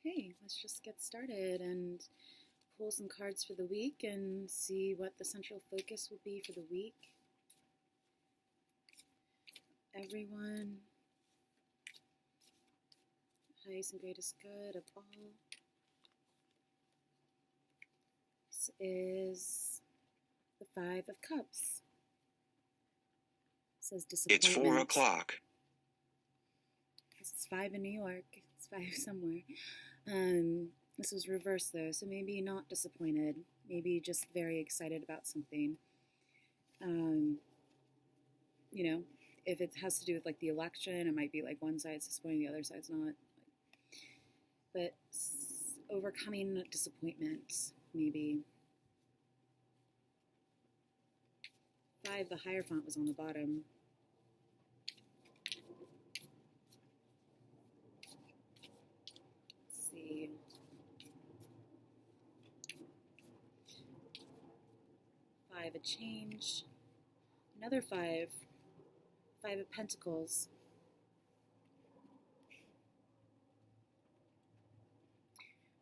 Okay, let's just get started and pull some cards for the week and see what the central focus will be for the week. Everyone, highest and greatest good of all. This is the Five of Cups. It says disappointment. It's 4 o'clock. It's 5 in New York. It's 5 somewhere. This was reversed though, so maybe not disappointed. Maybe just very excited about something. If it has to do with like the election, it might be like one side's disappointed, the other side's not. But overcoming disappointment, maybe. 5, the Hierophant was on the bottom. Let's see. 5, a change. Another 5. 5 of Pentacles.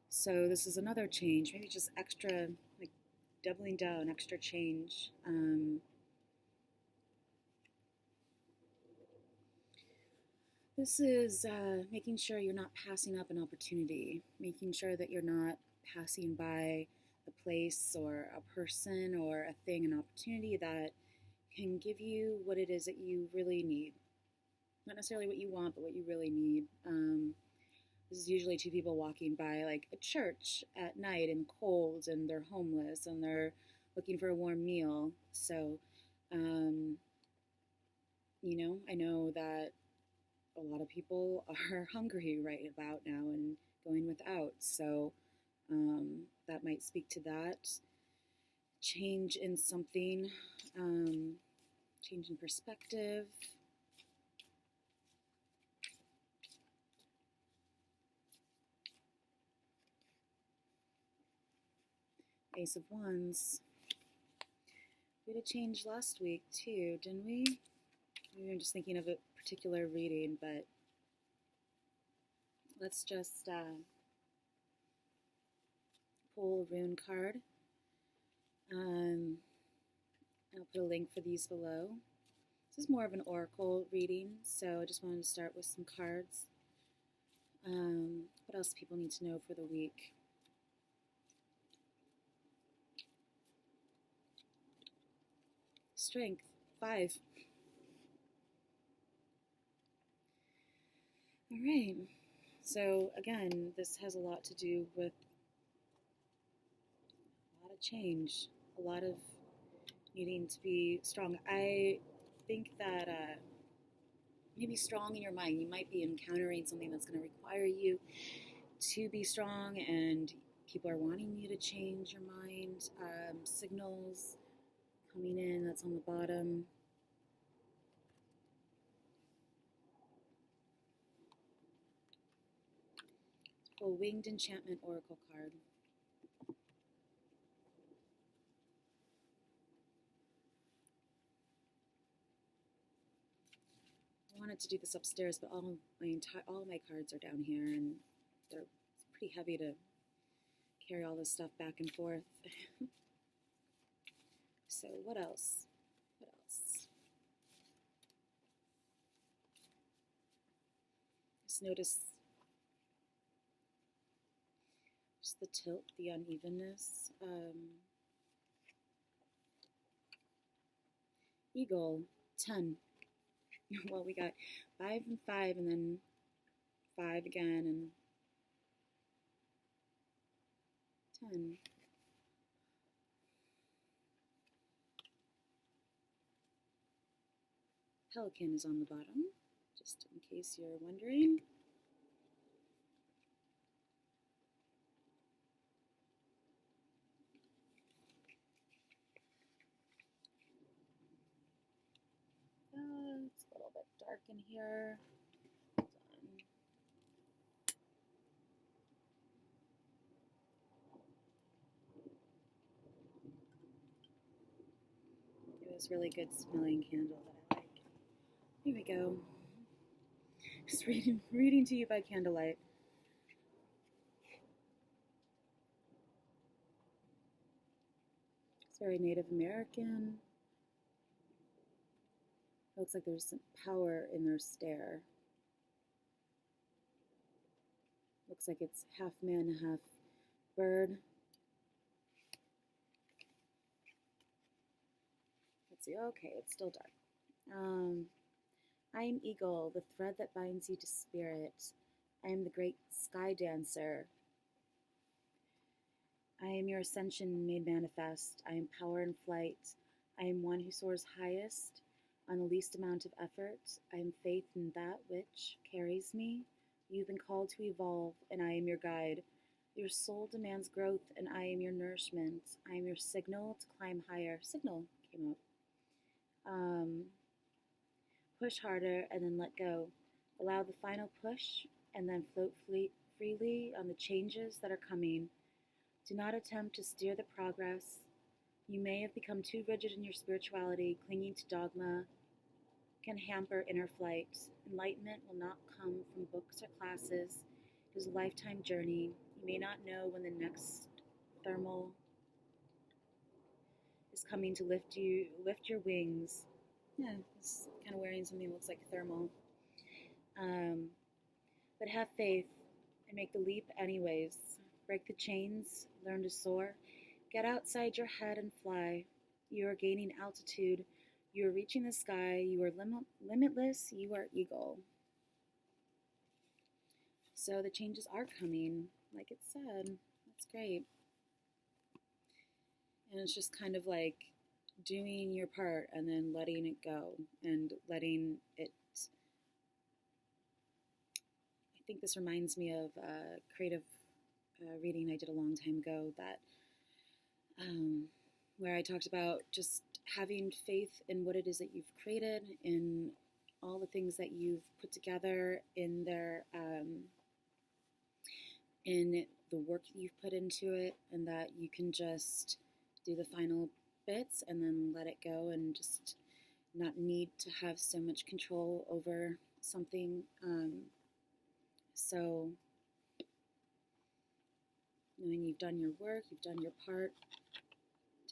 So this is another change, maybe just extra, like doubling down, extra change. This is making sure you're not passing up an opportunity, making sure that you're not passing by a place or a person or a thing, an opportunity that can give you what it is that you really need. Not necessarily what you want, but what you really need. This is usually two people walking by like a church at night and cold, and they're homeless and they're looking for a warm meal. So, I know that a lot of people are hungry right about now and going without. So that might speak to that. Change in something, change in perspective. Ace of Wands. We had a change last week too, didn't we? We were just thinking of a particular reading, but let's just pull a rune card. I'll put a link for these below. This is more of an oracle reading, so I just wanted to start with some cards. What else do people need to know for the week? Strength, 5. All right. So again, this has a lot to do with a lot of change, a lot of needing to be strong. I think that maybe strong in your mind. You might be encountering something that's going to require you to be strong, and people are wanting you to change your mind. Signals coming in, that's on the bottom. A Winged Enchantment Oracle card. I wanted to do this upstairs, but all of my cards are down here, and it's pretty heavy to carry all this stuff back and forth. So what else? What else? Just notice just the tilt, the unevenness. Eagle, 10. Well, we got 5 and 5, and then 5 again, and 10. Pelican is on the bottom, just in case you're wondering. It's a little bit dark in here. Hold on. It was really good smelling candle that I like. Here we go. Just reading to you by candlelight. very Native American. Looks like there's some power in their stare. Looks like it's half man, half bird. Let's see. Okay, it's still dark. I am Eagle, the thread that binds you to spirit. I am the great sky dancer. I am your ascension made manifest. I am power in flight. I am one who soars highest on the least amount of effort. I am faith in that which carries me. You've been called to evolve, and I am your guide. Your soul demands growth, and I am your nourishment. I am your signal to climb higher. Signal came up. Push harder and then let go. Allow the final push and then float freely on the changes that are coming. Do not attempt to steer the progress. You may have become too rigid in your spirituality. Clinging to dogma can hamper inner flight. Enlightenment will not come from books or classes. It is a lifetime journey. You may not know when the next thermal is coming to lift your wings. Yeah, it's kind of wearing something that looks like thermal. But have faith and make the leap anyways. Break the chains, learn to soar. Get outside your head and fly. You are gaining altitude. You are reaching the sky. You are limitless. You are eagle. So the changes are coming, like it said. That's great. And it's just kind of like doing your part and then letting it go and letting it. I think this reminds me of a creative reading I did a long time ago that where I talked about just having faith in what it is that you've created, in all the things that you've put together, in in the work that you've put into it, and that you can just do the final bits and then let it go and just not need to have so much control over something. So knowing you've done your work, you've done your part,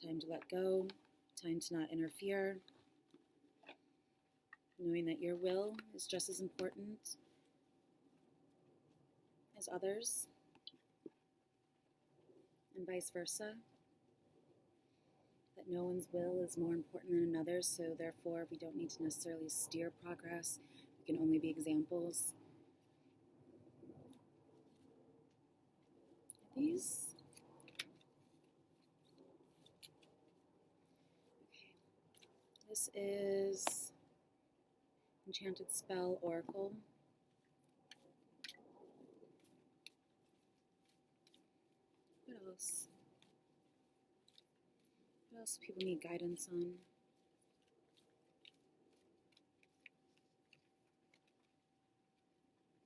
time to let go, time to not interfere, knowing that your will is just as important as others, and vice versa, that no one's will is more important than another's, so therefore we don't need to necessarily steer progress, we can only be examples. These. Okay. This is Enchanted Spell Oracle. What else? What else do people need guidance on?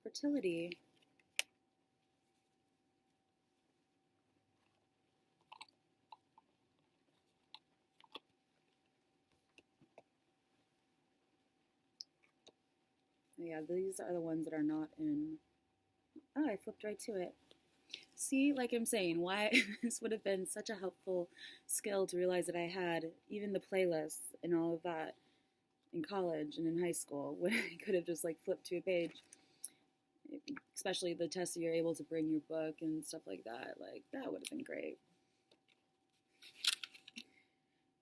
Fertility. Yeah, these are the ones that are not in. Oh, I flipped right to it. See, like I'm saying, why this would have been such a helpful skill to realize that I had even the playlists and all of that in college and in high school, when I could have just like flipped to a page. Especially the tests that you're able to bring your book and stuff like that. Like, that would have been great.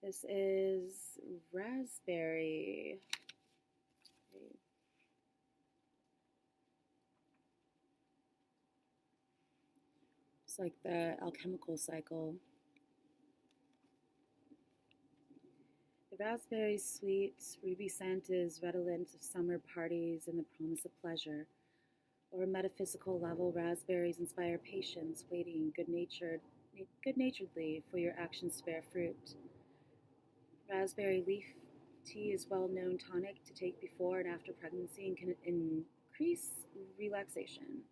This is raspberry. Okay. It's like the alchemical cycle. The raspberry's sweet, ruby scent is redolent of summer parties and the promise of pleasure. Or a metaphysical level, raspberries inspire patience, waiting good-naturedly for your actions to bear fruit. Raspberry leaf tea is well-known tonic to take before and after pregnancy and can increase relaxation.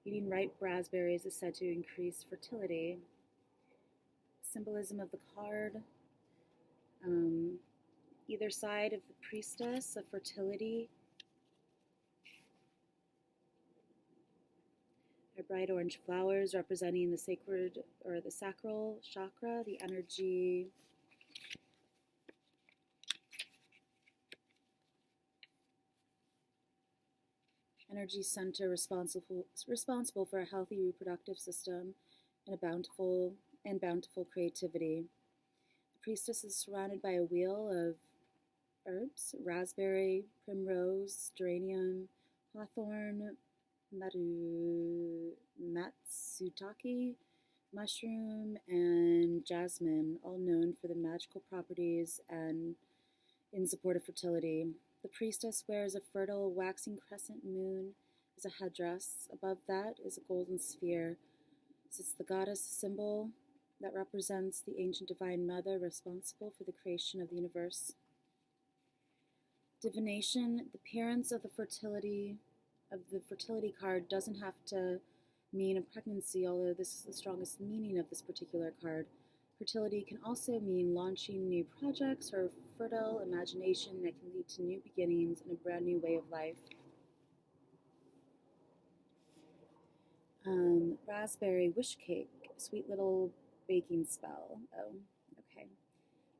Eating ripe raspberries is said to increase fertility. Symbolism of the card. Either side of the priestess of fertility are bright orange flowers representing the sacred or the sacral chakra, the energy Energy center responsible for a healthy reproductive system and a bountiful creativity. The priestess is surrounded by a wheel of herbs: raspberry, primrose, geranium, hawthorn, matsutake, mushroom, and jasmine, all known for the magical properties and in support of fertility. The priestess wears a fertile waxing crescent moon as a headdress. Above that is a golden sphere. Sits the goddess symbol that represents the ancient divine mother responsible for the creation of the universe. Divination: the appearance of the fertility card doesn't have to mean a pregnancy, although this is the strongest meaning of this particular card. Fertility can also mean launching new projects or fertile imagination that can lead to new beginnings and a brand new way of life. Raspberry wish cake, sweet little baking spell. Oh, okay.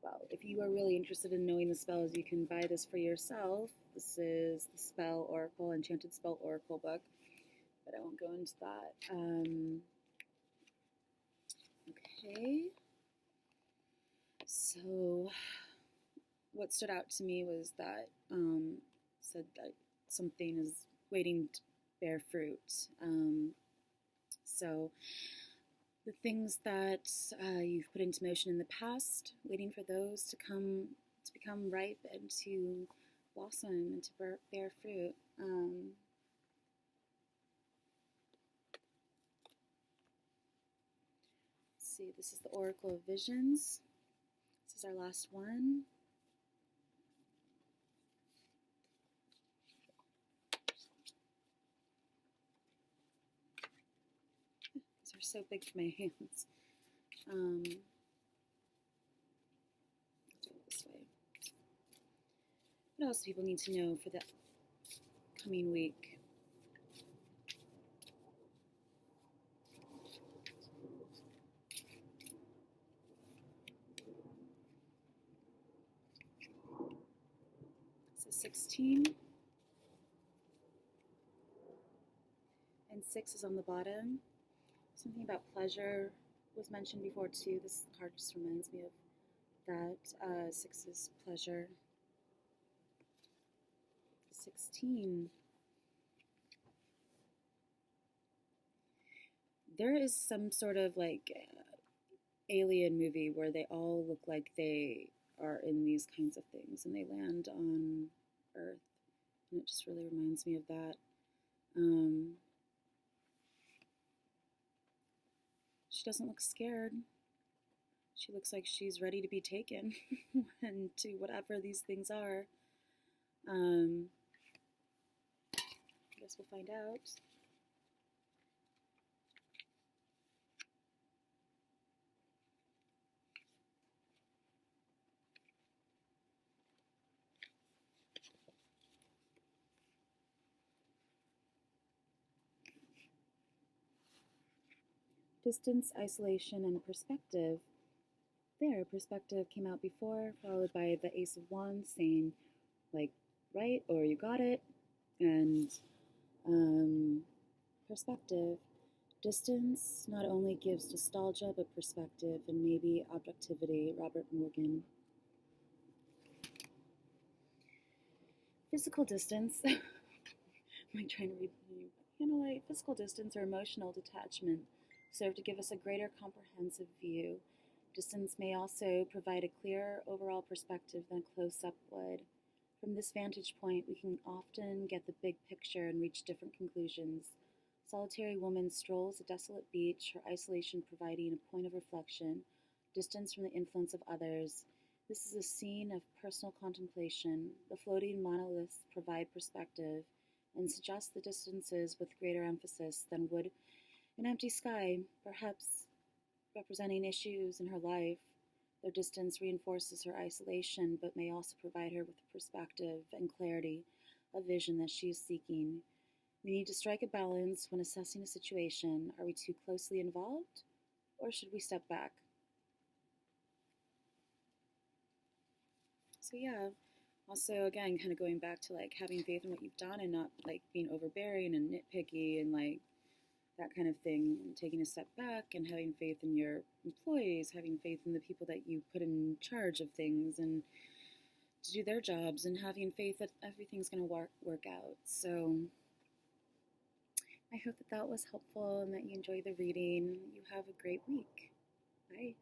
Well, if you are really interested in knowing the spells, you can buy this for yourself. This is the Spell Oracle, Enchanted Spell Oracle book, but I won't go into that. Okay. So, what stood out to me was that said that something is waiting to bear fruit. So, the things that you've put into motion in the past, waiting for those to become ripe and to blossom and to bear fruit. Let's see, this is the Oracle of Visions. This is our last one. These are so big for my hands. Let's go this way. What else do people need to know for the coming week? So 16. And 6 is on the bottom. Something about pleasure was mentioned before too. This card just reminds me of that. 6 is pleasure. 16. There is some sort of like alien movie where they all look like they are in these kinds of things and they land on Earth. And it just really reminds me of that. She doesn't look scared. She looks like she's ready to be taken and to whatever these things are. I guess we'll find out. Distance, isolation, and perspective. There, perspective came out before, followed by the Ace of Wands saying, like, right, or you got it. And perspective. Distance not only gives nostalgia, but perspective and maybe objectivity. Robert Morgan. Physical distance. I'm like trying to read the analyte. Physical distance or emotional detachment serve to give us a greater comprehensive view. Distance may also provide a clearer overall perspective than close-up would. From this vantage point, we can often get the big picture and reach different conclusions. Solitary woman strolls a desolate beach, her isolation providing a point of reflection, distance from the influence of others. This is a scene of personal contemplation. The floating monoliths provide perspective and suggest the distances with greater emphasis than would an empty sky, perhaps representing issues in her life. Their distance reinforces her isolation, but may also provide her with perspective and clarity, a vision that she is seeking. We need to strike a balance when assessing a situation. Are we too closely involved, or should we step back? So yeah, also again, kind of going back to like having faith in what you've done and not like being overbearing and nitpicky and like that kind of thing, and taking a step back and having faith in your employees, having faith in the people that you put in charge of things and to do their jobs, and having faith that everything's going to work out. So I hope that that was helpful and that you enjoy the reading. You have a great week. Bye.